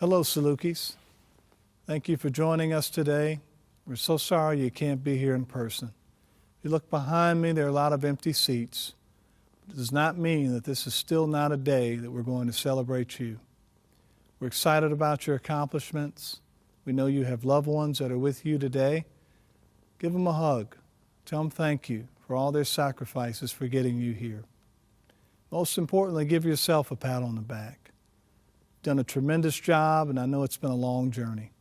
Hello, Salukis. Thank you for joining us today. We're so sorry you can't be here in person. If you look behind me, there are a lot of empty seats. It does not mean that this is still not a day that we're going to celebrate you. We're excited about your accomplishments. We know you have loved ones that are with you today. Give them a hug. Tell them thank you for all their sacrifices for getting you here. Most importantly, give yourself a pat on the back. Done a tremendous job, and I know it's been a long journey.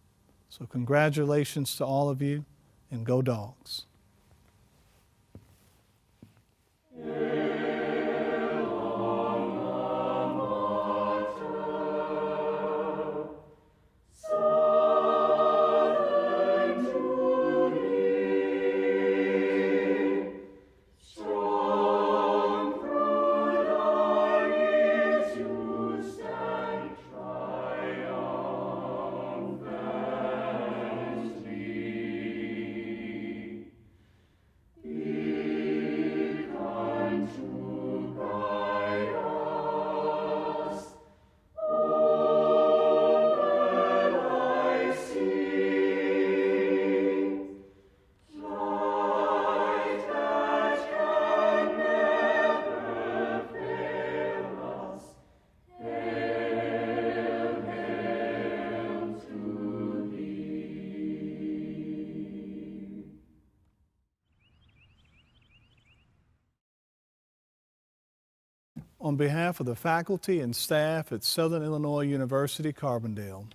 So congratulations to all of you, and go Dogs. On behalf of the faculty and staff at Southern Illinois University, Carbondale,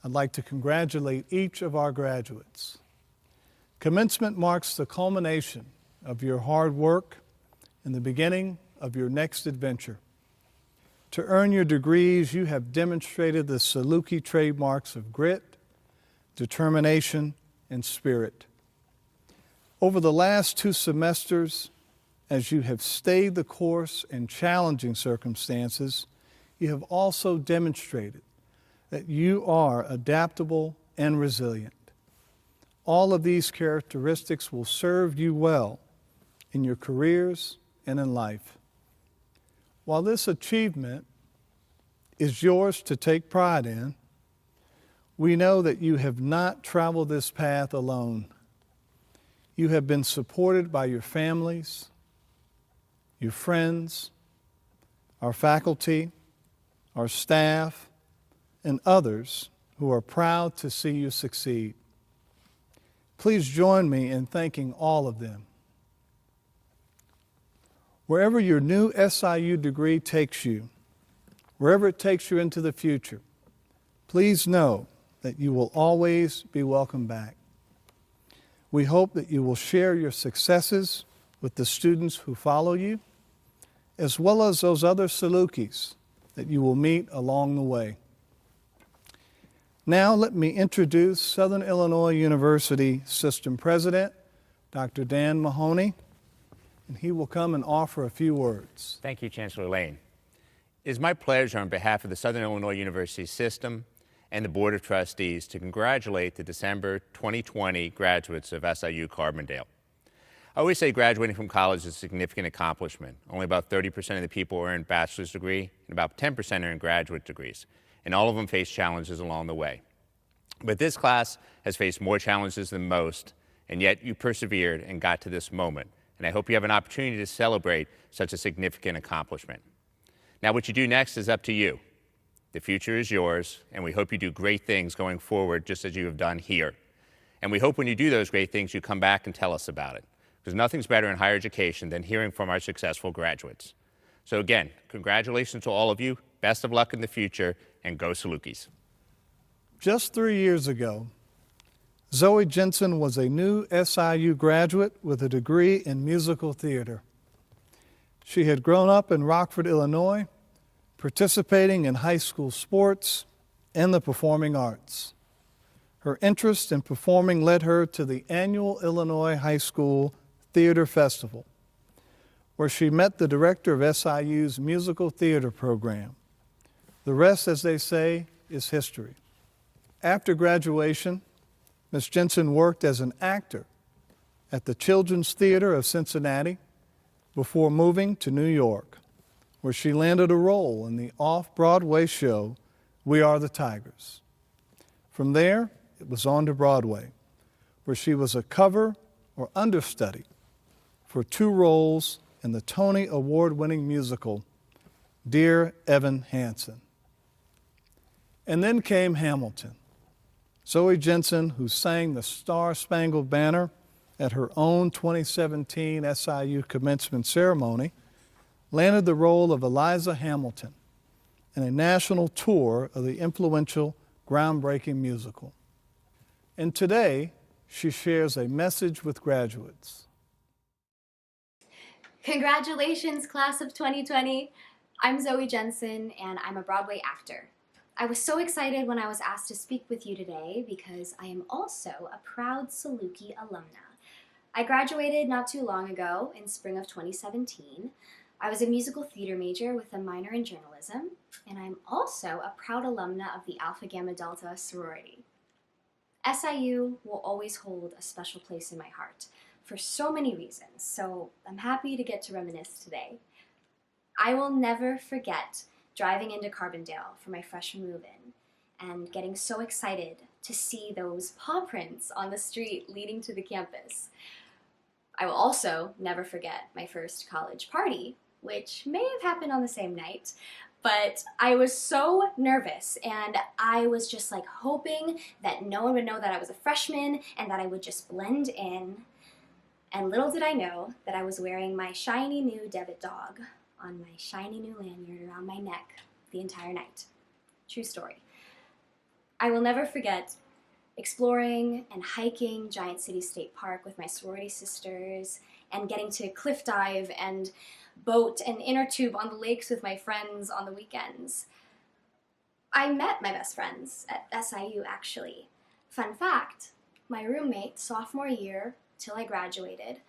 I'd like to congratulate each of our graduates. Commencement marks the culmination of your hard work and the beginning of your next adventure. To earn your degrees, you have demonstrated the Saluki trademarks of grit, determination, and spirit. Over the last 2 semesters, as you have stayed the course in challenging circumstances, you have also demonstrated that you are adaptable and resilient. All of these characteristics will serve you well in your careers and in life. While this achievement is yours to take pride in, we know that you have not traveled this path alone. You have been supported by your families, your friends, our faculty, our staff, and others who are proud to see you succeed. Please join me in thanking all of them. Wherever your new SIU degree takes you, wherever it takes you into the future, please know that you will always be welcome back. We hope that you will share your successes with the students who follow you, as well as those other Salukis that you will meet along the way. Now let me introduce Southern Illinois University System President, Dr. Dan Mahoney, and he will come and offer a few words. Thank you, Chancellor Lane. It is my pleasure on behalf of the Southern Illinois University System and the Board of Trustees to congratulate the December 2020 graduates of SIU Carbondale. I always say graduating from college is a significant accomplishment. Only about 30% of the people earn a bachelor's degree, and about 10% earn graduate degrees, and all of them face challenges along the way. But this class has faced more challenges than most, and yet you persevered and got to this moment, and I hope you have an opportunity to celebrate such a significant accomplishment. Now, what you do next is up to you. The future is yours, and we hope you do great things going forward, just as you have done here. And we hope when you do those great things, you come back and tell us about it, because nothing's better in higher education than hearing from our successful graduates. So again, congratulations to all of you, best of luck in the future, and go Salukis. Just 3 years ago, Zoe Jensen was a new SIU graduate with a degree in musical theater. She had grown up in Rockford, Illinois, participating in high school sports and the performing arts. Her interest in performing led her to the annual Illinois High School Theater Festival, where she met the director of SIU's musical theater program. The rest, as they say, is history. After graduation, Ms. Jensen worked as an actor at the Children's Theater of Cincinnati before moving to New York, where she landed a role in the off-Broadway show We Are the Tigers. From there, it was on to Broadway, where she was a cover or understudy for 2 roles in the Tony Award-winning musical, Dear Evan Hansen. And then came Hamilton. Zoe Jensen, who sang the Star-Spangled Banner at her own 2017 SIU commencement ceremony, landed the role of Eliza Hamilton in a national tour of the influential, groundbreaking musical. And today, she shares a message with graduates. Congratulations, class of 2020. I'm Zoe Jensen, and I'm a Broadway actor. I was so excited when I was asked to speak with you today because I am also a proud Saluki alumna. I graduated not too long ago in spring of 2017. I was a musical theater major with a minor in journalism, and I'm also a proud alumna of the Alpha Gamma Delta sorority. SIU will always hold a special place in my heart for so many reasons, so I'm happy to get to reminisce today. I will never forget driving into Carbondale for my freshman move-in and getting so excited to see those paw prints on the street leading to the campus. I will also never forget my first college party, which may have happened on the same night, but I was so nervous and I was just like hoping that no one would know that I was a freshman and that I would just blend in. And little did I know that I was wearing my shiny new debit dog on my shiny new lanyard around my neck the entire night. True story. I will never forget exploring and hiking Giant City State Park with my sorority sisters and getting to cliff dive and boat and inner tube on the lakes with my friends on the weekends. I met my best friends at SIU actually. Fun fact, my roommate sophomore year till I graduated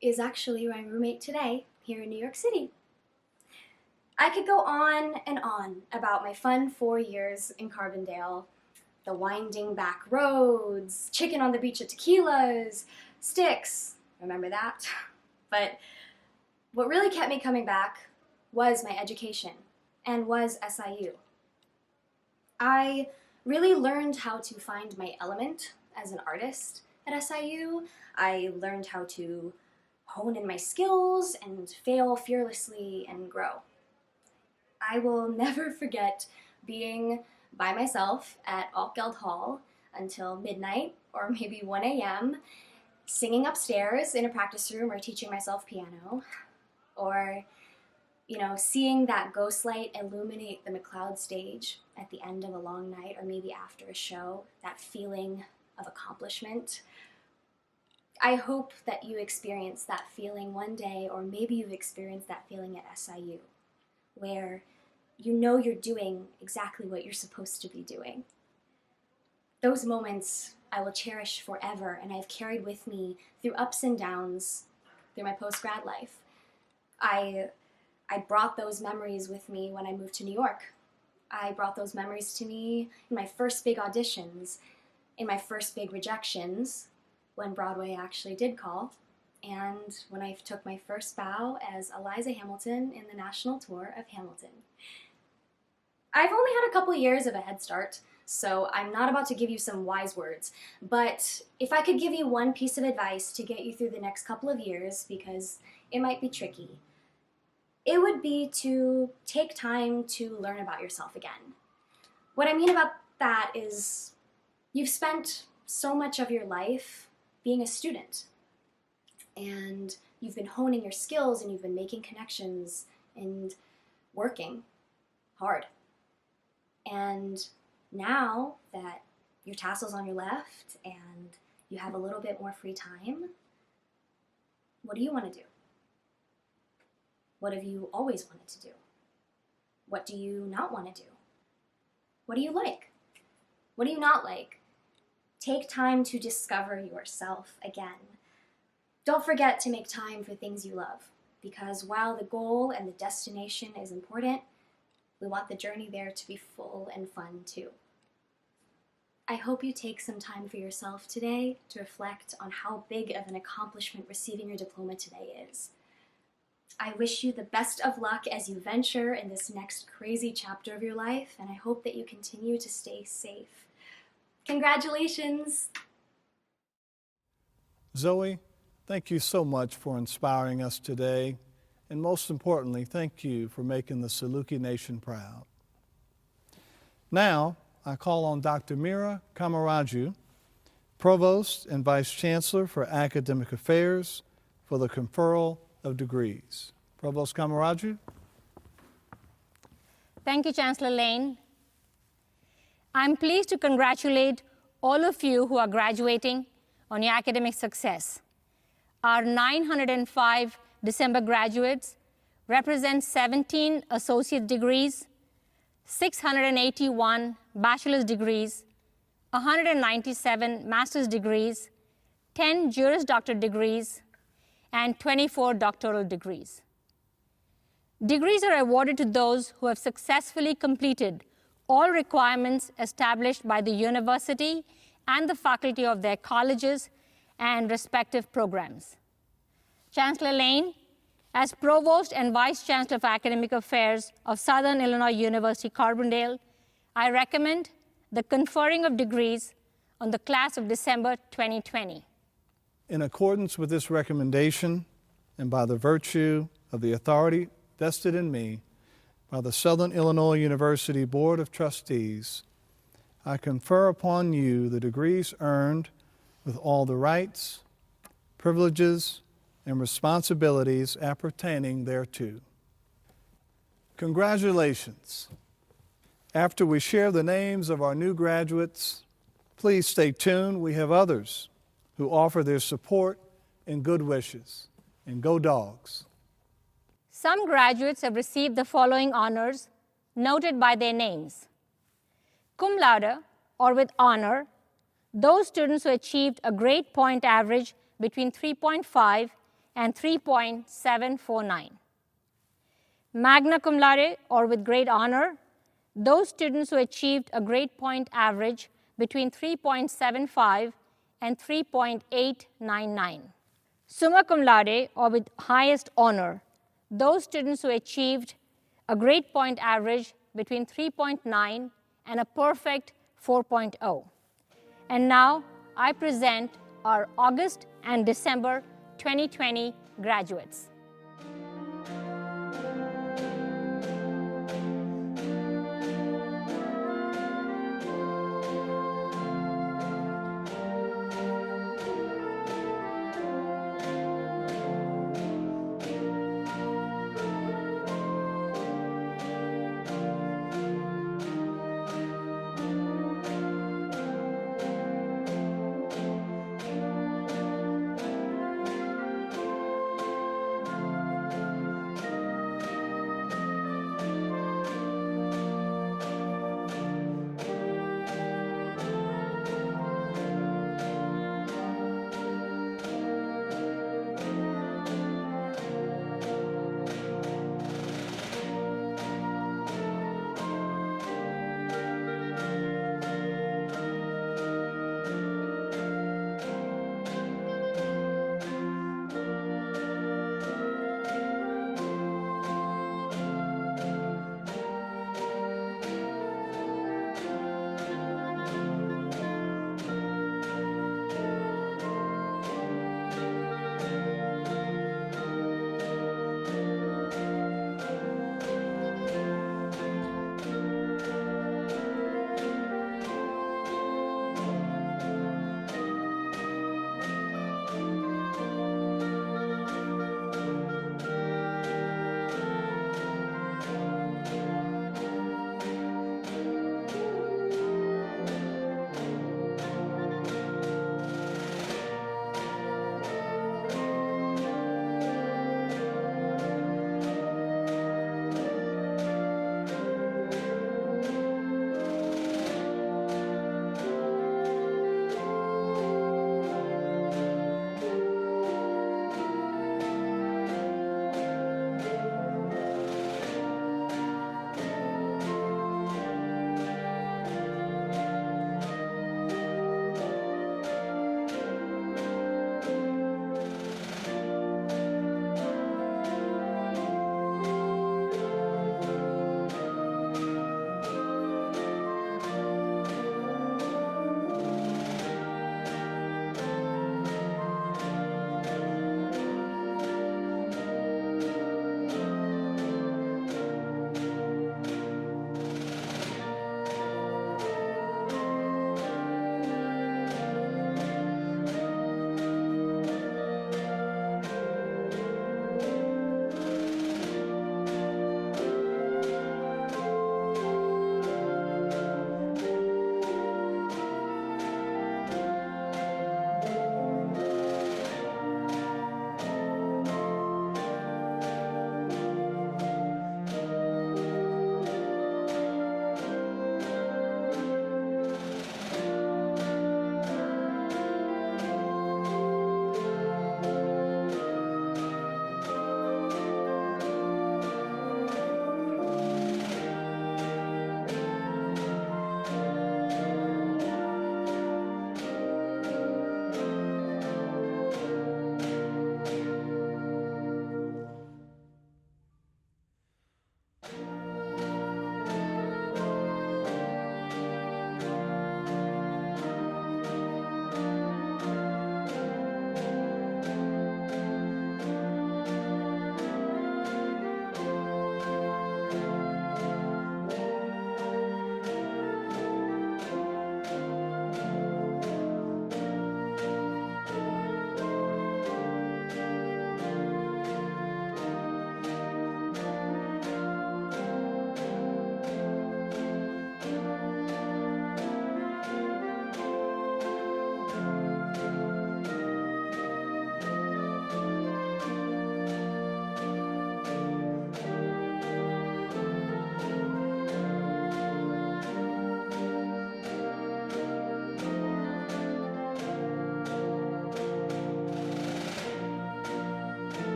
is actually my roommate today here in New York City. I could go on and on about my fun 4 years in Carbondale, the winding back roads, chicken on the beach at Tequila's, Sticks, remember that? But what really kept me coming back was my education and was SIU. I really learned how to find my element as an artist at SIU. I learned how to hone in my skills and fail fearlessly and grow. I will never forget being by myself at Altgeld Hall until midnight or maybe 1 a.m., singing upstairs in a practice room or teaching myself piano, or seeing that ghost light illuminate the McLeod stage at the end of a long night or maybe after a show, that feeling of accomplishment. I hope that you experience that feeling one day, or maybe you've experienced that feeling at SIU, where you know you're doing exactly what you're supposed to be doing. Those moments I will cherish forever, and I've carried with me through ups and downs through my post-grad life. I brought those memories with me when I moved to New York. I brought those memories to me in my first big auditions, in my first big rejections, when Broadway actually did call, and when I took my first bow as Eliza Hamilton in the national tour of Hamilton. I've only had a couple years of a head start, so I'm not about to give you some wise words, but if I could give you one piece of advice to get you through the next couple of years, because it might be tricky, it would be to take time to learn about yourself again. What I mean about that is you've spent so much of your life being a student, and you've been honing your skills and you've been making connections and working hard. And now that your tassel's on your left and you have a little bit more free time, what do you want to do? What have you always wanted to do? What do you not want to do? What do you like? What do you not like? Take time to discover yourself again. Don't forget to make time for things you love, because while the goal and the destination is important, we want the journey there to be full and fun too. I hope you take some time for yourself today to reflect on how big of an accomplishment receiving your diploma today is. I wish you the best of luck as you venture in this next crazy chapter of your life, and I hope that you continue to stay safe. Congratulations! Zoe, thank you so much for inspiring us today, and most importantly, thank you for making the Saluki Nation proud. Now, I call on Dr. Mira Kamaraju, Provost and Vice Chancellor for Academic Affairs, for the conferral of degrees. Provost Kamaraju. Thank you, Chancellor Lane. I'm pleased to congratulate all of you who are graduating on your academic success. Our 905 December graduates represent 17 associate degrees, 681 bachelor's degrees, 197 master's degrees, 10 Juris Doctor degrees, and 24 doctoral degrees. Degrees are awarded to those who have successfully completed all requirements established by the university and the faculty of their colleges and respective programs. Chancellor Lane, as Provost and Vice Chancellor for Academic Affairs of Southern Illinois University Carbondale, I recommend the conferring of degrees on the class of December 2020. In accordance with this recommendation, and by the virtue of the authority vested in me by the Southern Illinois University Board of Trustees, I confer upon you the degrees earned with all the rights, privileges, and responsibilities appertaining thereto. Congratulations. After we share the names of our new graduates, please stay tuned. We have others who offer their support and good wishes. And go Dogs. Some graduates have received the following honors noted by their names. Cum laude, or with honor, those students who achieved a grade point average between 3.5 and 3.749. Magna cum laude, or with great honor, those students who achieved a grade point average between 3.75 and 3.899. Summa cum laude, or with highest honor, those students who achieved a grade point average between 3.9 and a perfect 4.0. And now I present our August and December 2020 graduates.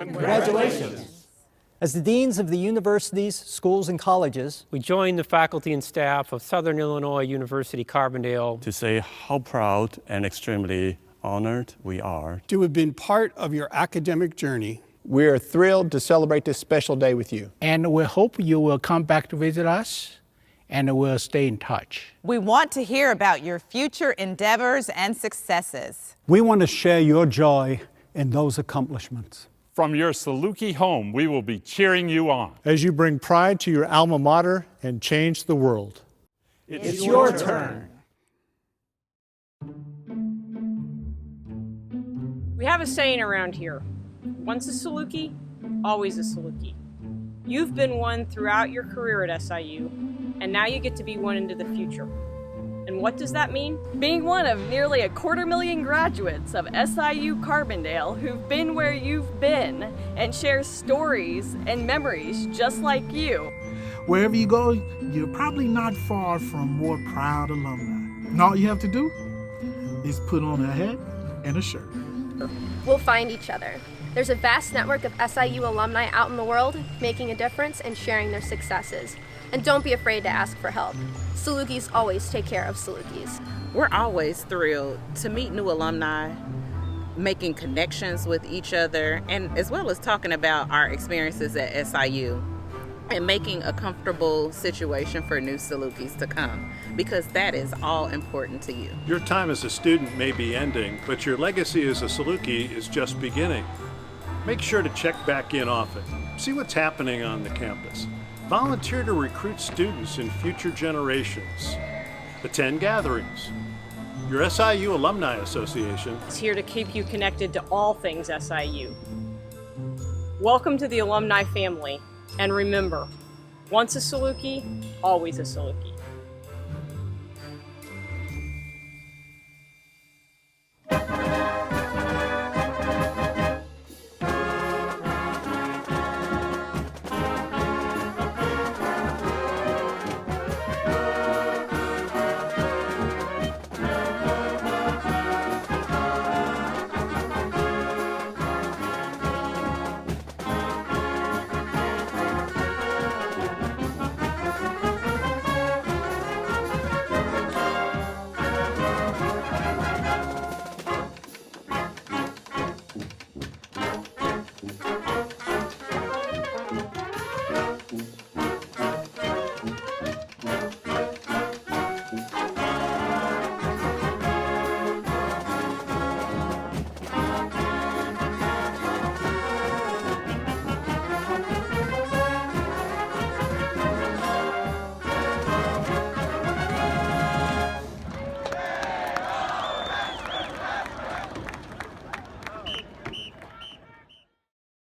Congratulations. As the deans of the universities, schools, and colleges, We join the faculty and staff of Southern Illinois University Carbondale to say how proud and extremely honored we are to have been part of your academic journey. We are thrilled to celebrate this special day with you. And we hope you will come back to visit us and we'll stay in touch. We want to hear about your future endeavors and successes. We want to share your joy in those accomplishments. From your Saluki home, we will be cheering you on as you bring pride to your alma mater and change the world. it's your turn. We have a saying around here, once a Saluki, always a Saluki. You've been one throughout your career at SIU, and now you get to be one into the future. And what does that mean? Being one of nearly 250,000 graduates of SIU Carbondale who've been where you've been and share stories and memories just like you. Wherever you go, you're probably not far from more proud alumni. And all you have to do is put on a hat and a shirt. We'll find each other. There's a vast network of SIU alumni out in the world making a difference and sharing their successes. And don't be afraid to ask for help. Salukis always take care of Salukis. We're always thrilled to meet new alumni, making connections with each other, and as well as talking about our experiences at SIU and making a comfortable situation for new Salukis to come, because that is all important to you. Your time as a student may be ending, but your legacy as a Saluki is just beginning. Make sure to check back in often. See what's happening on the campus. Volunteer to recruit students in future generations. Attend gatherings. Your SIU Alumni Association It's here to keep you connected to all things SIU. Welcome to the alumni family, and remember, once a Saluki, always a Saluki.